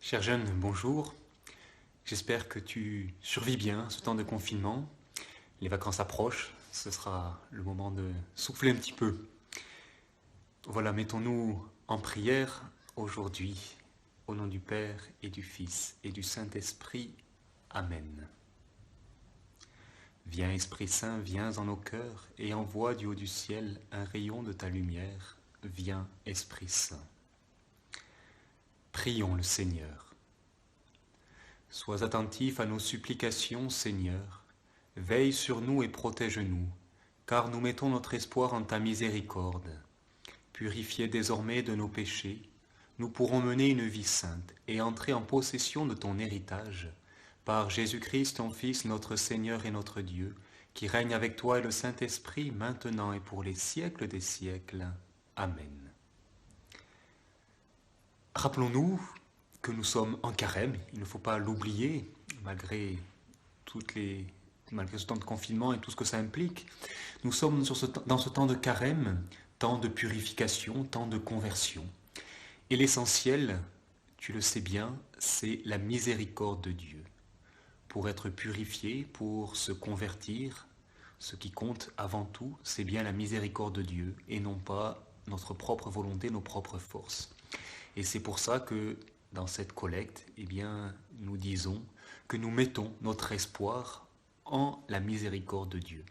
Cher jeune, bonjour. J'espère que tu survis bien ce temps de confinement. Les vacances approchent, ce sera le moment de souffler un petit peu. Voilà, mettons-nous en prière aujourd'hui, au nom du Père et du Fils et du Saint-Esprit. Amen. Viens Esprit Saint, viens en nos cœurs et envoie du haut du ciel un rayon de ta lumière. Viens Esprit Saint. Prions le Seigneur. Sois attentif à nos supplications, Seigneur. Veille sur nous et protège-nous, car nous mettons notre espoir en ta miséricorde. Purifiés désormais de nos péchés, nous pourrons mener une vie sainte et entrer en possession de ton héritage, par Jésus-Christ, ton Fils, notre Seigneur et notre Dieu, qui règne avec toi et le Saint-Esprit, maintenant et pour les siècles des siècles. Amen. Rappelons-nous que nous sommes en carême, il ne faut pas l'oublier, malgré ce temps de confinement et tout ce que ça implique. Nous sommes dans ce temps de carême, temps de purification, temps de conversion. Et l'essentiel, tu le sais bien, c'est la miséricorde de Dieu. Pour être purifié, pour se convertir, ce qui compte avant tout, c'est bien la miséricorde de Dieu et non pas notre propre volonté, nos propres forces. Et c'est pour ça que dans cette collecte, nous disons que nous mettons notre espoir en la miséricorde de Dieu.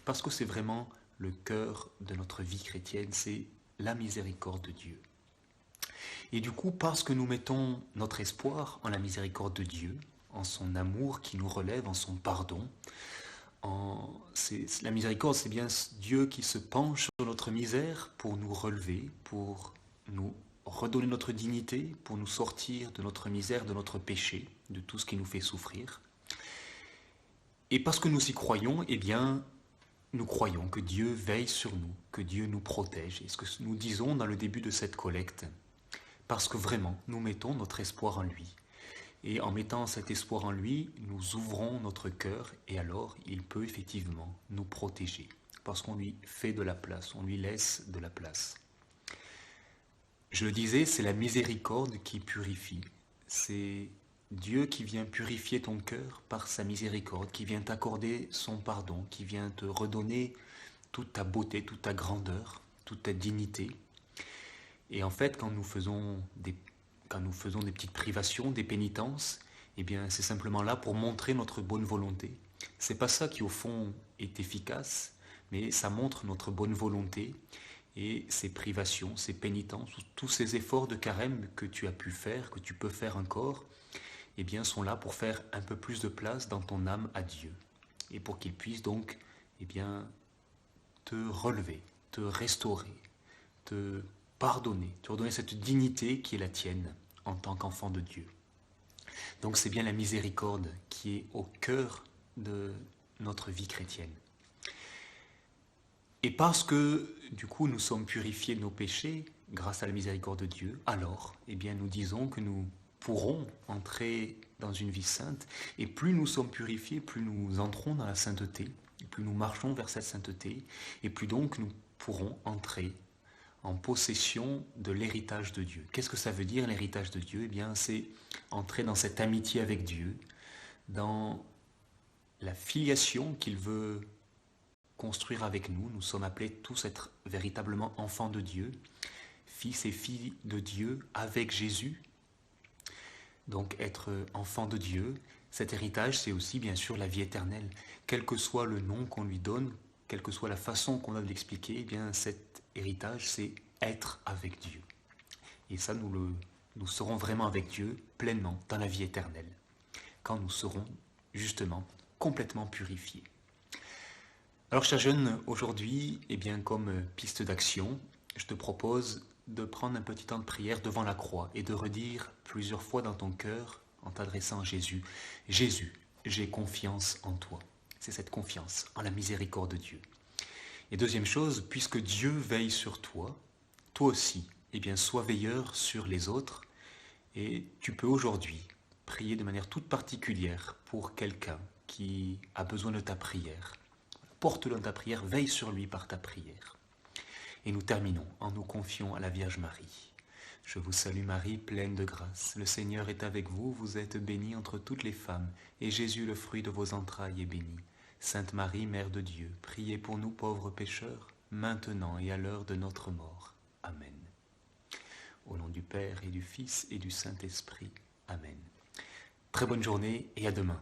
Parce que c'est vraiment le cœur de notre vie chrétienne, c'est la miséricorde de Dieu. Et du coup, parce que nous mettons notre espoir en la miséricorde de Dieu, en son amour qui nous relève, en son pardon, la miséricorde, c'est bien Dieu qui se penche sur notre misère pour nous relever, pour nous redonner notre dignité, pour nous sortir de notre misère, de notre péché, de tout ce qui nous fait souffrir. Et parce que nous y croyons, nous croyons que Dieu veille sur nous, que Dieu nous protège. Et ce que nous disons dans le début de cette collecte, parce que vraiment, nous mettons notre espoir en lui. Et en mettant cet espoir en lui, nous ouvrons notre cœur et alors il peut effectivement nous protéger. Parce qu'on lui fait de la place, on lui laisse de la place. Je le disais, c'est la miséricorde qui purifie. C'est Dieu qui vient purifier ton cœur par sa miséricorde, qui vient t'accorder son pardon, qui vient te redonner toute ta beauté, toute ta grandeur, toute ta dignité. Et en fait, quand nous faisons des petites privations, des pénitences, c'est simplement là pour montrer notre bonne volonté. C'est pas ça qui au fond est efficace, mais ça montre notre bonne volonté. Et ces privations, ces pénitences, tous ces efforts de carême que tu as pu faire, que tu peux faire encore, sont là pour faire un peu plus de place dans ton âme à Dieu. Et pour qu'il puisse donc, te relever, te restaurer, te pardonner, te redonner cette dignité qui est la tienne en tant qu'enfant de Dieu. Donc c'est bien la miséricorde qui est au cœur de notre vie chrétienne. Et parce que, du coup, nous sommes purifiés de nos péchés grâce à la miséricorde de Dieu, alors, nous disons que nous pourrons entrer dans une vie sainte. Et plus nous sommes purifiés, plus nous entrons dans la sainteté, et plus nous marchons vers cette sainteté, et plus donc nous pourrons entrer en possession de l'héritage de Dieu. Qu'est-ce que ça veut dire, l'héritage de Dieu ? C'est entrer dans cette amitié avec Dieu, dans la filiation qu'il veut construire avec nous. Nous sommes appelés tous à être véritablement enfants de Dieu, fils et filles de Dieu avec Jésus. Donc être enfant de Dieu, cet héritage, c'est aussi bien sûr la vie éternelle. Quel que soit le nom qu'on lui donne, quelle que soit la façon qu'on a de l'expliquer, cet héritage, c'est être avec Dieu. Et ça, nous serons vraiment avec Dieu pleinement dans la vie éternelle, quand nous serons justement complètement purifiés. Alors, chers jeunes, aujourd'hui, comme piste d'action, je te propose de prendre un petit temps de prière devant la croix et de redire plusieurs fois dans ton cœur, en t'adressant à Jésus, « Jésus, j'ai confiance en toi ». C'est cette confiance en la miséricorde de Dieu. Et deuxième chose, puisque Dieu veille sur toi, toi aussi, sois veilleur sur les autres et tu peux aujourd'hui prier de manière toute particulière pour quelqu'un qui a besoin de ta prière. Porte-le dans ta prière, veille sur lui par ta prière. Et nous terminons en nous confiant à la Vierge Marie. Je vous salue Marie, pleine de grâce. Le Seigneur est avec vous, vous êtes bénie entre toutes les femmes, et Jésus, le fruit de vos entrailles, est béni. Sainte Marie, Mère de Dieu, priez pour nous pauvres pécheurs, maintenant et à l'heure de notre mort. Amen. Au nom du Père et du Fils et du Saint-Esprit. Amen. Très bonne journée et à demain.